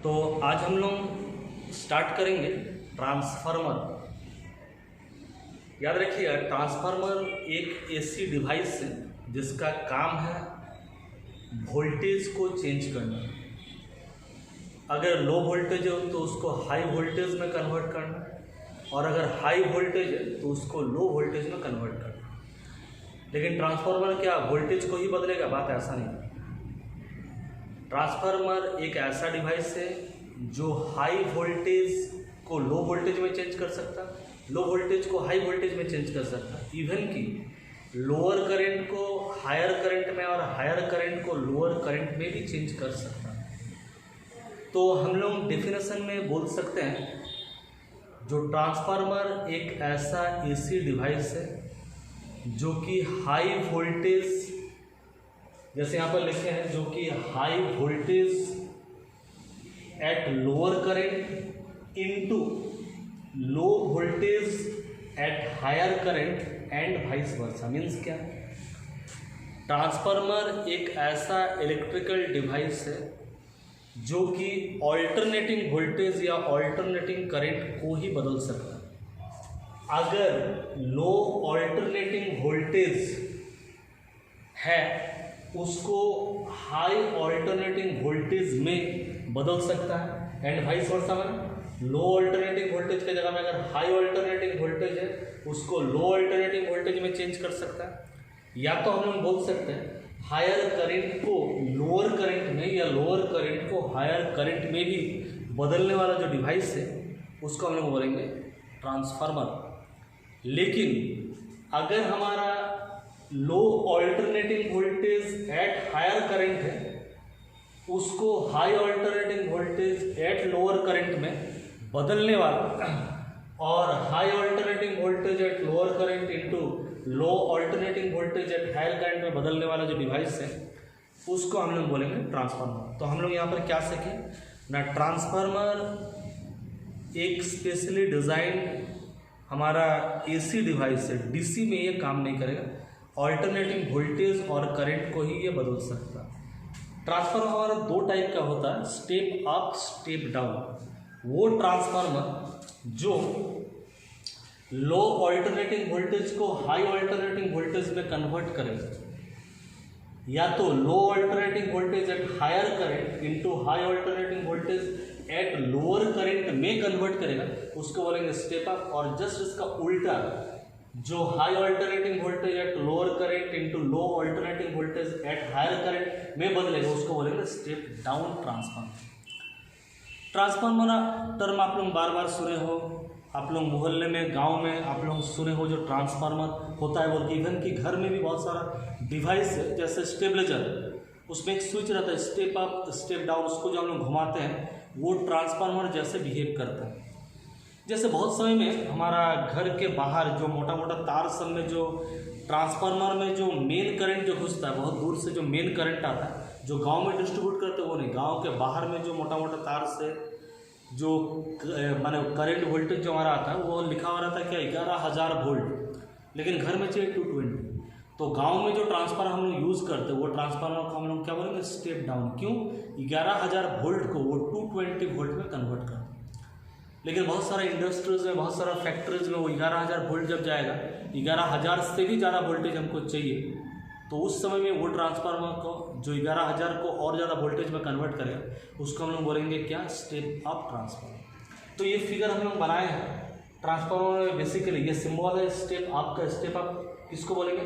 तो आज हम लोग स्टार्ट करेंगे ट्रांसफार्मर। याद रखिएगा, ट्रांसफार्मर एक ऐसी डिवाइस है जिसका काम है वोल्टेज को चेंज करना। अगर लो वोल्टेज है तो उसको हाई वोल्टेज में कन्वर्ट करना, और अगर हाई वोल्टेज है तो उसको लो वोल्टेज में कन्वर्ट करना। लेकिन ट्रांसफार्मर क्या वोल्टेज को ही बदलेगा? बात ऐसा नहीं है। ट्रांसफार्मर एक ऐसा डिवाइस है जो हाई वोल्टेज को लो वोल्टेज में चेंज कर सकता, लो वोल्टेज को हाई वोल्टेज में चेंज कर सकता, इवन कि लोअर करंट को हायर करंट में और हायर करंट को लोअर करंट में भी चेंज कर सकता। तो हम लोग डेफिनेशन में बोल सकते हैं जो ट्रांसफार्मर एक ऐसा एसी डिवाइस है जो कि हाई वोल्टेज, जैसे यहाँ पर लिखे हैं, जो कि high voltage at lower current into low voltage at higher current and vice versa. Means क्या? ट्रांसफार्मर एक ऐसा इलेक्ट्रिकल डिवाइस है जो कि ऑल्टरनेटिंग वोल्टेज या ऑल्टरनेटिंग करंट को ही बदल सकता है। अगर लो ऑल्टरनेटिंग वोल्टेज है उसको हाई ऑल्टरनेटिंग वोल्टेज में बदल सकता है, एंड वाइस वर्सा में लो ऑल्टरनेटिंग वोल्टेज की जगह में अगर हाई ऑल्टरनेटिंग वोल्टेज है उसको लो ऑल्टरनेटिंग वोल्टेज में चेंज कर सकता है। या तो हम लोग बोल सकते हैं हायर करंट को लोअर करंट में या लोअर करंट को हायर करंट में भी बदलने वाला जो डिवाइस है उसको हम लोग बोलेंगे ट्रांसफार्मर। लेकिन अगर हमारा low alternating voltage at higher current है उसको high alternating voltage at lower current में बदलने वाला, और high alternating voltage at lower current into low alternating voltage at higher current में बदलने वाला जो डिवाइस है उसको हम लोग बोलेंगे ट्रांसफार्मर। तो हम लोग यहाँ पर क्या सीखें ना, ट्रांसफार्मर एक स्पेशली डिज़ाइन हमारा एसी डिवाइस है, डीसी में ये काम नहीं करेगा, ऑल्टरनेटिंग वोल्टेज और करंट को ही ये बदल सकता है। ट्रांसफार्मर हमारा दो टाइप का होता है, स्टेप अप स्टेप डाउन। वो ट्रांसफार्मर जो लो ऑल्टरनेटिंग वोल्टेज को हाई ऑल्टरनेटिंग वोल्टेज में कन्वर्ट करेगा, या तो low alternating voltage at higher current into high alternating voltage at lower current में कन्वर्ट करेगा, उसको बोलेंगे स्टेप अप। और जस्ट इसका उल्टा, जो high alternating voltage at lower current into low alternating voltage at higher current में बदलेगा, उसको बोलेंगे step down transformer. Transformer term आप लोग बार बार सुने हो, आप लोग मोहल्ले में गांव में आप लोग सुने हो जो ट्रांसफार्मर होता है बोल के। इवन कि घर में भी बहुत सारा डिवाइस है, जैसे स्टेबलाइजर, उसमें एक स्विच रहता है स्टेप अप स्टेप डाउन, उसको जो हम लोग घुमाते हैं वो ट्रांसफार्मर जैसे बिहेव करता है। जैसे बहुत समय में हमारा घर के बाहर जो मोटा मोटा तार सब में जो ट्रांसफार्मर में जो मेन करंट जो घुसता है, बहुत दूर से जो मेन करंट आता है, जो गांव में डिस्ट्रीब्यूट करते हैं वो नहीं, गांव के बाहर में जो मोटा मोटा तार से जो माने करंट वोल्टेज जो हमारा आता है वो लिखा हुआ रहता है क्या 11,000 वोल्ट, लेकिन घर में चाहिए 220। तो गांव में जो ट्रांसफार्मर हम लोग यूज़ करते हैं वो ट्रांसफार्मर को हम लोग क्या बोलेंगे स्टेप डाउन। क्यों? 11,000 वोल्ट को वो 220 वोल्ट में कन्वर्ट करते हैं। लेकिन बहुत सारा इंडस्ट्रीज में, बहुत सारा फैक्ट्रीज में वो 11,000 वोल्ट जब जाएगा, 11,000 से भी ज़्यादा वोल्टेज हमको चाहिए, तो उस समय में वो ट्रांसफार्मर को जो 11,000 को और ज़्यादा वोल्टेज में कन्वर्ट करेगा उसको हम लोग बोलेंगे क्या स्टेप अप ट्रांसफार्मर। तो ये फिगर हम लोग बनाए हैं ट्रांसफार्मर में। बेसिकली ये सिंबल है स्टेप अप का। स्टेप अप किसको बोलेंगे?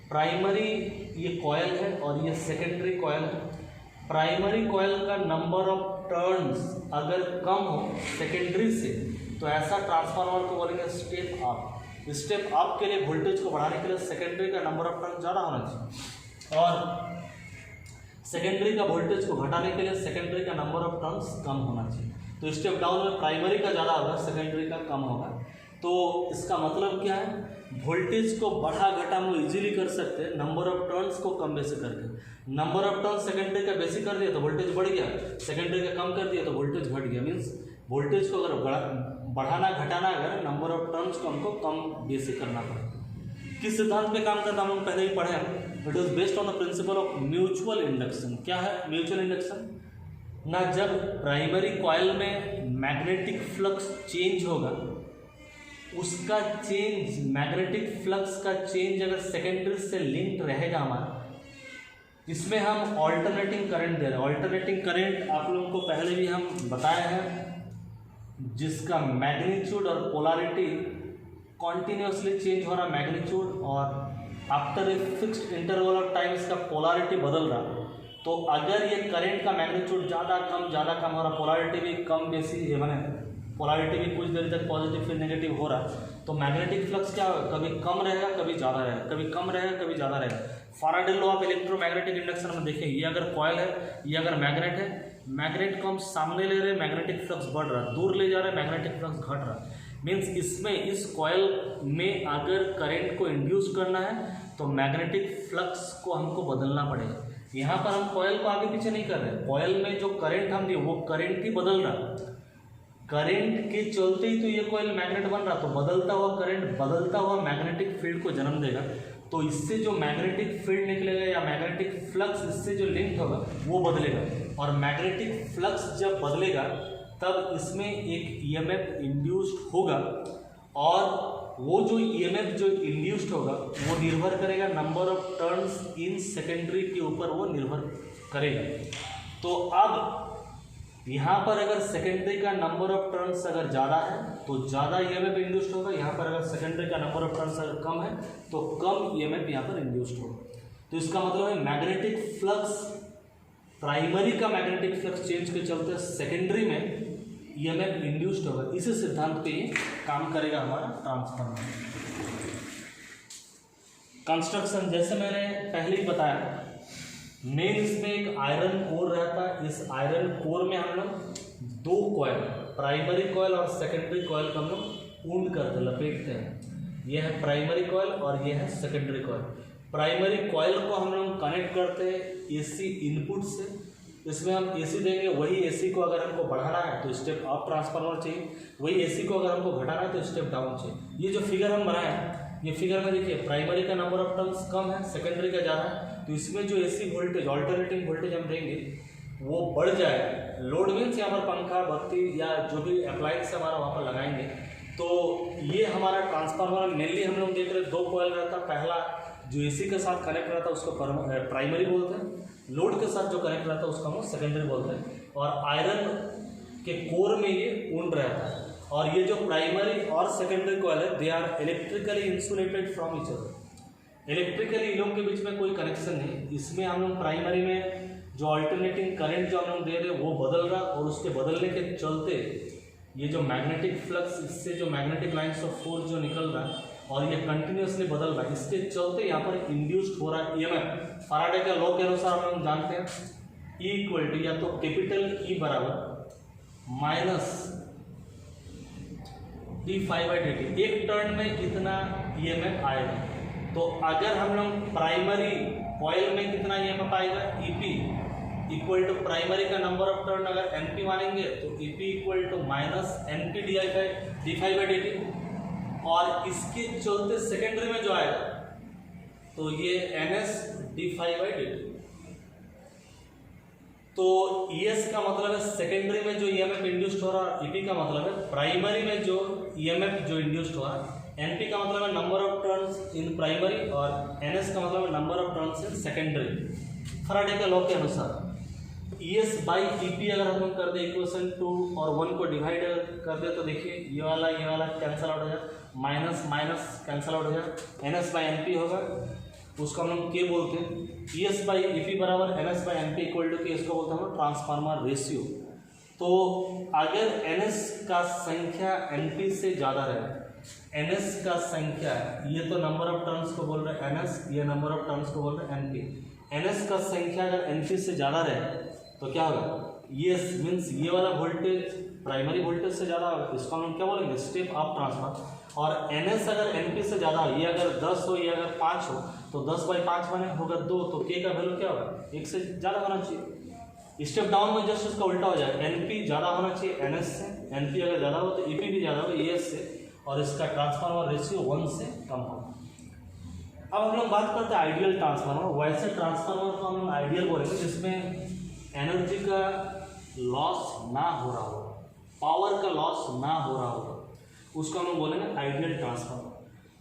प्राइमरी ये कॉयल है और ये सेकेंडरी कॉयल है। प्राइमरी कॉयल का नंबर ऑफ टर्न्स अगर कम हो सेकेंडरी से तो ऐसा ट्रांसफार्मर को बोलेंगे स्टेप अप। स्टेप अप के लिए वोल्टेज को बढ़ाने के लिए सेकेंडरी का नंबर ऑफ टर्न ज़्यादा होना चाहिए, और सेकेंडरी का वोल्टेज को घटाने के लिए सेकेंडरी का नंबर ऑफ टर्न्स कम होना चाहिए। तो स्टेप डाउन में प्राइमरी का ज़्यादा होगा, सेकेंडरी का कम होगा। तो इसका मतलब क्या है? वोल्टेज को बढ़ा घटा हम इजीली कर सकते हैं नंबर ऑफ टर्न्स को कम बेसी करके। नंबर ऑफ टर्न्स सेकेंडरी का बेसी कर दिया तो वोल्टेज बढ़ गया, सेकेंडरी का कम कर दिया तो वोल्टेज घट गया। मीन्स वोल्टेज को अगर बढ़ाना घटाना अगर नंबर ऑफ टर्न्स को हमको कम बेसी करना पड़ेगा। किस सिद्धांत पे काम करता हम लोग पहले ही पढ़े हैं। It is based on the principle of mutual induction. क्या है म्यूचुअल इंडक्शन? ना जब प्राइमरी कॉइल में मैग्नेटिक फ्लक्स चेंज होगा, उसका चेंज, मैग्नेटिक फ्लक्स का चेंज अगर सेकेंडरी से लिंक्ड रहेगा हमारा, इसमें हम ऑल्टरनेटिंग करंट दे रहे हैं। ऑल्टरनेटिंग करंट आप लोगों को पहले भी हम बताए हैं, जिसका मैग्नीट्यूड और पोलैरिटी कॉन्टिन्यूसली चेंज हो रहा, मैग्नीट्यूड, और after a fixed interval of time इसका पोलैरिटी बदल रहा। तो अगर ये करंट का मैग्नीट्यूड ज़्यादा कम हो रहा, पोलैरिटी भी कम बेसी बने, पोलैरिटी भी कुछ देर तक पॉजिटिव फिर नेगेटिव हो रहा, तो मैग्नेटिक फ्लक्स क्या होगा, कभी कम रहेगा कभी ज़्यादा रहेगा, कभी कम रहेगा कभी ज़्यादा रहेगा। Faraday law of electromagnetic induction में देखिए, ये अगर कॉइल है, ये अगर मैग्नेट है, मैग्नेट को हम सामने ले रहे हैं, मैग्नेटिक फ्लक्स बढ़ रहा है, दूर ले जा रहे हैं, मैग्नेटिक फ्लक्स घट रहा है। मीन्स इसमें, इस कॉइल में अगर करंट को इंड्यूस करना है तो मैग्नेटिक फ्लक्स को हमको बदलना पड़ेगा। यहाँ पर हम कॉइल को आगे पीछे नहीं कर रहे, कॉइल में जो करंट हम दिए वो करंट ही बदल रहा, करंट के चलते ही तो ये कॉइल मैग्नेट बन रहा, तो बदलता हुआ करंट बदलता हुआ मैग्नेटिक फील्ड को जन्म देगा। तो इससे जो मैग्नेटिक फील्ड निकलेगा या मैग्नेटिक फ्लक्स इससे जो लिंक होगा वो बदलेगा, और मैग्नेटिक फ्लक्स जब बदलेगा तब इसमें एक ईएमएफ इंड्यूस्ड होगा, और वो जो ईएमएफ जो इंड्यूस्ड होगा वो निर्भर करेगा number of turns in secondary के ऊपर, वो निर्भर करेगा। तो अब यहाँ पर अगर सेकेंडरी का नंबर ऑफ टर्न्स अगर ज़्यादा है तो ज़्यादा ईएमएफ इंड्यूस्ड होगा, यहाँ पर अगर सेकेंडरी का नंबर ऑफ टर्न्स अगर कम है तो कम ईएमएफ यहाँ पर इंड्यूस्ड होगा। तो इसका मतलब है मैग्नेटिक फ्लक्स, प्राइमरी का मैग्नेटिक फ्लक्स चेंज के चलते सेकेंडरी में ईएमएफ इंड्यूस्ड होगा। इसी सिद्धांत पे ये काम करेगा हमारा ट्रांसफार्मर। कंस्ट्रक्शन जैसे मैंने पहले ही बताया, मेन इसमें एक आयरन कोर रहता है। इस आयरन कोर में हम लोग दो कॉइल, प्राइमरी कॉइल और सेकेंडरी कॉइल को हम लोग ऊंड करते, लपेटते हैं। यह है प्राइमरी कॉइल और यह है सेकेंडरी कॉइल। प्राइमरी कॉइल को हम लोग कनेक्ट करते हैं एसी इनपुट से, इसमें हम एसी देंगे, वही एसी को अगर हमको बढ़ाना है तो स्टेप अप ट्रांसफार्मर चाहिए, वही एसी को अगर हमको घटाना है तो स्टेप डाउन चाहिए। ये जो फिगर हम बनाए हैं, ये फिगर में देखिए प्राइमरी का नंबर ऑफ टर्न्स कम है, सेकेंडरी का ज़्यादा है, तो इसमें जो एसी वोल्टेज, ऑल्टरनेटिंग वोल्टेज हम देंगे वो बढ़ जाएगा। लोड मीन्स यहाँ पर पंखा, बत्ती या जो भी अप्लायंस हमारा वहाँ पर लगाएंगे। तो ये हमारा ट्रांसफार्मर मेनली हम लोग देख रहे हैं, दो कॉइल रहता है। पहला जो एसी के साथ कनेक्ट रहता है उसको प्राइमरी बोलते हैं, लोड के साथ जो कनेक्ट रहता है उसको हम सेकेंडरी बोलते हैं। और आयरन के कोर में ये ऊंड रहता है, और ये जो प्राइमरी और सेकेंडरी कॉइल है, they are electrically insulated from each other. Electrically इन लोगों के बीच में कोई कनेक्शन नहीं। इसमें हम लोग प्राइमरी में जो अल्टरनेटिंग करंट जो हम लोग दे रहे हैं वो बदल रहा, और उसके बदलने के चलते ये जो मैग्नेटिक फ्लक्स, इससे जो मैग्नेटिक लाइन्स ऑफ फोर्स जो निकल रहा है और ये कंटिन्यूसली बदल रहा है, इसके चलते यहाँ पर इंड्यूस्ड हो रहा है ईएमएफ। फैराडे के लॉ के अनुसार हम लोग जानते हैं E इक्वल टू, या तो कैपिटल E बराबर माइनस d∅dt। एक टर्न में कितना ईएमएफ आएगा, तो अगर हम लोग प्राइमरी कॉइल में कितना ईएमएफ आएगा, EP इक्वल टू प्राइमरी का नंबर ऑफ टर्न अगर NP मानेंगे तो EP equal to minus NP d∅dt, और इसके चलते सेकेंडरी में जो आएगा तो ये NS d∅dt। तो ES का मतलब है सेकेंडरी में जो ईएमएफ इंड्यूस्ड हो रहा है, EP का मतलब है प्राइमरी में जो ईएमएफ जो इंड्यूस्ड हो रहा है, NP का मतलब है number of turns in primary, और NS का मतलब है number of turns in secondary. Faraday के लॉ के अनुसार ES बाई EP अगर हम लोग कर दे इक्वेशन 2 और 1 को डिवाइड कर दे तो देखिए ये वाला कैंसिल आउट हो जाए, माइनस माइनस कैंसिल आउट हो जाए, NS बाई NP होगा, उसको हम लोग के बोलते हैं। ES बाई EP बराबर NS by NP equal to K, इसको बोलते हैं ट्रांसफार्मर रेशियो। तो अगर NS का संख्या NP से ज़्यादा रहे, NS का संख्या, ये तो नंबर ऑफ टर्न्स को बोल रहे हैं NS, ये नंबर ऑफ टर्न्स को बोल रहे हैं NP। NS का संख्या अगर NP से ज़्यादा रहे तो क्या होगा, ये मीन्स ये वाला वोल्टेज प्राइमरी वोल्टेज से ज़्यादा होगा, इसको हम क्या बोलेंगे, स्टेप अप ट्रांसफार्मर। और NS अगर NP से ज़्यादा हो, ये अगर 10 हो, ये अगर 5 हो, तो 10/5 बने होगा 2, तो K का वैल्यू क्या होगा, 1 से ज़्यादा होना चाहिए। स्टेप डाउन में जस्ट उसका उल्टा हो जाएगा, NP ज़्यादा होना चाहिए NS से, NP अगर ज़्यादा हो तो EP भी ज़्यादा हो ES से, और इसका ट्रांसफार्मर रेशियो 1 से कम होगा। अब हम लोग बात करते हैं आइडियल ट्रांसफार्मर। वैसे ट्रांसफार्मर को हम लोग आइडियल बोलेंगे जिसमें एनर्जी का लॉस ना हो रहा होगा, पावर का लॉस ना हो रहा होगा, उसको हम लोग बोलेंगे आइडियल ट्रांसफार्मर।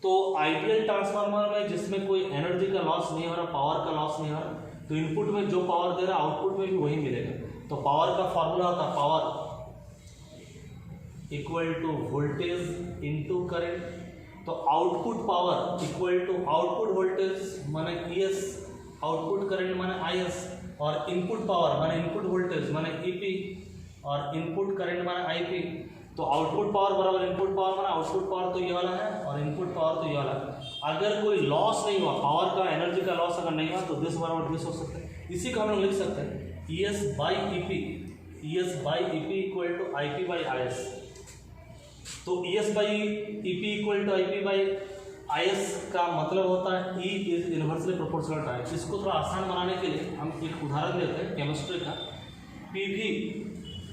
तो आइडियल ट्रांसफार्मर में जिसमें कोई एनर्जी का लॉस नहीं हो रहा, पावर का लॉस नहीं हो रहा, तो इनपुट में जो पावर दे रहा है आउटपुट में भी वही मिलेगा। तो पावर का फॉर्मूला होता है power equal to voltage into current. तो output power equal to output voltage माने ES, आउटपुट करंट माने IS, और इनपुट पावर माने इनपुट वोल्टेज माने EP, और इनपुट करंट माने IP। तो आउटपुट पावर बराबर इनपुट पावर माना आउटपुट पावर तो ये वाला है और इनपुट पावर तो ये वाला है। अगर कोई लॉस नहीं हुआ, पावर का एनर्जी का लॉस अगर नहीं हुआ तो दिस बराबर दिस हो सकता है। इसी को हम लोग लिख सकते हैं ES by EP, ES by EP equal to IP by IS। तो ES by EP equal to IP by IS का मतलब होता है E is inversely proportional to I। इसको थोड़ा आसान बनाने के लिए हम एक उदाहरण देते हैं केमिस्ट्री का। PV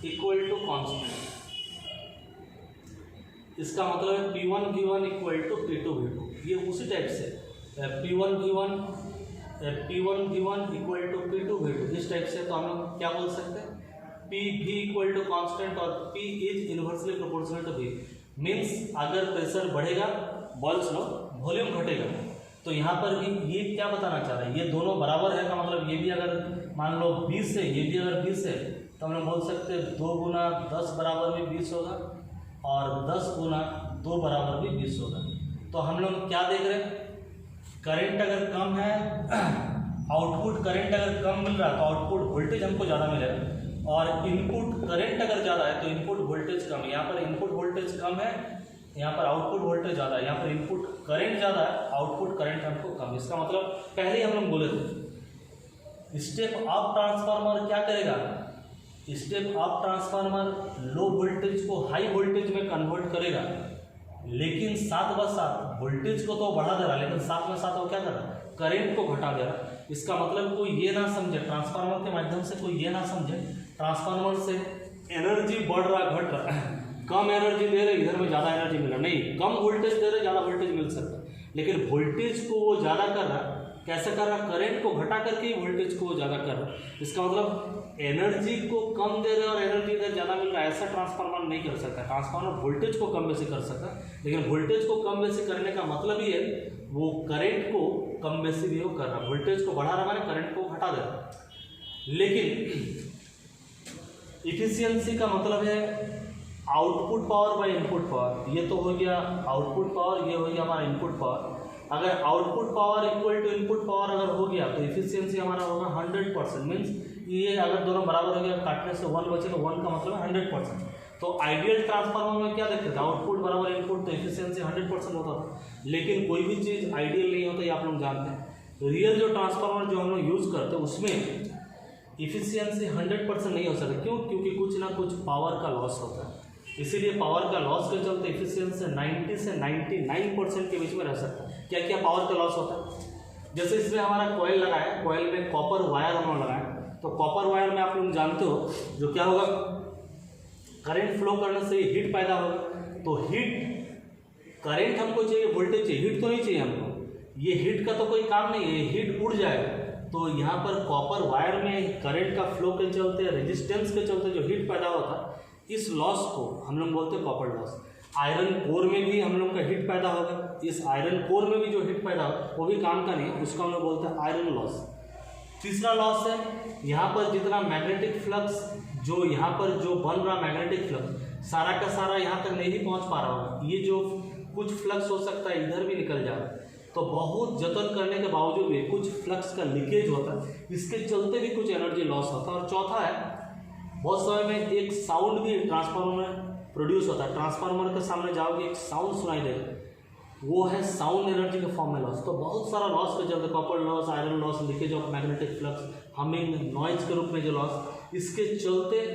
इक्वल टू कॉन्स्टेंट, इसका मतलब है P1 V1 equal to P2 V2। ये उसी टाइप से P1 V1 equal to P2 V2, इस टाइप से। तो हम लोग क्या बोल सकते हैं, PV इक्वल टू कॉन्स्टेंट और P is inversely proportional to V। Means अगर प्रेशर बढ़ेगा, बॉल स्लो, वॉल्यूम घटेगा। तो यहाँ पर भी ये क्या बताना चाह रहा है, ये दोनों बराबर है का मतलब ये भी अगर मान लो 20 है, ये भी अगर 20 है, तो हम लोग बोल सकते हैं 2 गुना 10 बराबर भी 20 होगा और 10 गुना 2 बराबर भी 20 होगा। तो हम लोग क्या देख रहे हैं, करंट अगर कम है, आउटपुट करंट अगर कम मिल रहा है तो आउटपुट वोल्टेज हमको ज़्यादा मिलेगा, और इनपुट करंट अगर ज़्यादा है तो इनपुट वोल्टेज कम है। यहाँ पर इनपुट वोल्टेज कम है, यहाँ पर आउटपुट वोल्टेज ज़्यादा है। यहाँ पर इनपुट करंट ज़्यादा है, आउटपुट करंट हमको कम। इसका मतलब पहले ही हम लोग बोले थे स्टेप अप ट्रांसफार्मर क्या करेगा, step up transformer low voltage को हाई वोल्टेज में कन्वर्ट करेगा, लेकिन साथ ब साथ वोल्टेज को तो बढ़ा दे रहा है, लेकिन साथ में साथ वो क्या कर रहा है, करंट को घटा दे रहा है। इसका मतलब कोई ये ना समझे, ट्रांसफार्मर के माध्यम से कोई ये ना समझे ट्रांसफार्मर से एनर्जी बढ़ रहा घट रहा है, कम एनर्जी दे रहे इधर में ज़्यादा एनर्जी मिल रहा, नहीं, कम वोल्टेज दे रहे ज़्यादा वोल्टेज मिल सकता है, लेकिन वोल्टेज को वो ज़्यादा कर रहा है। कैसे कर रहा है, करंट को घटा करके ही वोल्टेज को ज़्यादा कर रहा है। इसका मतलब एनर्जी को कम दे रहे और एनर्जी इधर ज़्यादा मिल रहा है, ऐसा ट्रांसफार्मर नहीं कर सकता। ट्रांसफार्मर वोल्टेज को कम बेसी कर सकता है, लेकिन वोल्टेज को कम बेसी करने का मतलब ये है वो करंट को कम बेसी भी वो कर रहा है, वोल्टेज को बढ़ा रहा है, करंट को घटा दे रहा है। लेकिन इफिशियंसी का मतलब है output power by input power. ये तो हो गया आउटपुट पावर, ये हो गया हमारा इनपुट पावर। अगर output power equal to input power अगर हो गया तो इफिशियंसी हमारा होगा 100%। मीन्स ये अगर दोनों बराबर हो गया, काटने से 1 बचे तो 1 का मतलब है 100%। तो आइडियल ट्रांसफार्मर में क्या देखते थे, आउटपुट बराबर इनपुट, तो इफिशियंसी 100% होता था। लेकिन कोई भी चीज़ आइडियल नहीं होता, ये आप लोग जानते हैं। रियल जो ट्रांसफार्मर जो हम लोग यूज़ करते हैं उसमें इफिशियंसी 100% नहीं हो सकता। क्यों? क्योंकि कुछ ना कुछ पावर का लॉस होता है, इसीलिए पावर का लॉस के चलते इफिशियंसी 90 से 99% के बीच में रह सकता है। क्या क्या पावर का लॉस होता है, जैसे इसमें हमारा कॉयल लगा है, कॉयल में कॉपर वायर हम लोग लगाए, तो कॉपर वायर में आप लोग जानते हो जो क्या होगा, करंट फ्लो करने से हीट पैदा होगा। तो हीट, करंट हमको चाहिए, वोल्टेज चाहिए, हीट तो नहीं चाहिए हमको। ये हीट का तो कोई काम नहीं है, हीट उड़ जाएगा। तो यहाँ पर कॉपर वायर में करंट का फ्लो के चलते, रेजिस्टेंस के चलते जो हीट पैदा होता है, इस लॉस को हम लोग बोलते हैं कॉपर लॉस। आयरन कोर में भी हम लोग का हीट पैदा होगा, इस आयरन कोर में भी जो हीट पैदा होगा वो भी काम का नहीं है, उसको हम लोग बोलते हैं आयरन लॉस। तीसरा लॉस है यहाँ पर जितना मैग्नेटिक फ्लक्स, जो यहाँ पर जो बन रहा मैग्नेटिक फ्लक्स सारा का सारा यहाँ तक नहीं पहुँच पा रहा होगा। ये जो कुछ फ्लक्स हो सकता है इधर भी निकल जा रहा है, तो बहुत जतन करने के बावजूद भी कुछ फ्लक्स का लीकेज होता है, इसके चलते भी कुछ एनर्जी लॉस होता है। और चौथा है, बहुत समय में एक साउंड भी ट्रांसफार्मर में प्रोड्यूस होता है। ट्रांसफार्मर के सामने जाओगे एक साउंड सुनाई देगा, वो है साउंड एनर्जी के फॉर्म में लॉस। तो बहुत सारा लॉस के चलते copper loss, iron loss, leakage of magnetic flux, humming, noise के रूप में जो लॉस, इसके चलते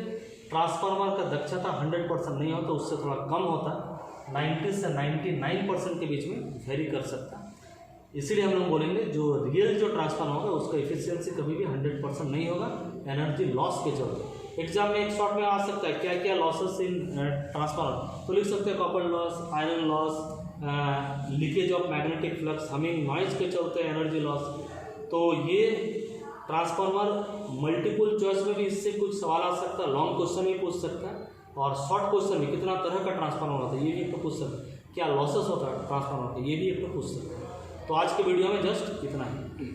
ट्रांसफार्मर का दक्षता 100% नहीं होता, उससे थोड़ा कम होता है, 90 से 99% के बीच में वेरी कर सकता है। इसीलिए हम लोग बोलेंगे जो रियल जो ट्रांसफार्मर होगा उसका इफिशियंसी कभी भी 100% नहीं होगा, एनर्जी लॉस के चलते। एग्जाम में एक शॉर्ट में आ सकता है क्या क्या लॉसेस इन ट्रांसफार्मर, तो लिख सकते हैं copper loss, iron loss, leakage of magnetic flux, humming, noise के चलते एनर्जी लॉस। तो ये ट्रांसफार्मर मल्टीपल चॉइस में भी इससे कुछ सवाल आ सकता है, लॉन्ग क्वेश्चन भी पूछ सकता है, और शॉर्ट क्वेश्चन में कितना तरह का ट्रांसफार्मर होता है ये भी एक तो पूछ सकता है, क्या लॉसेस होता है ट्रांसफार्मर का ये भी एक तो पूछ सकता है। तो आज के वीडियो में जस्ट इतना ही।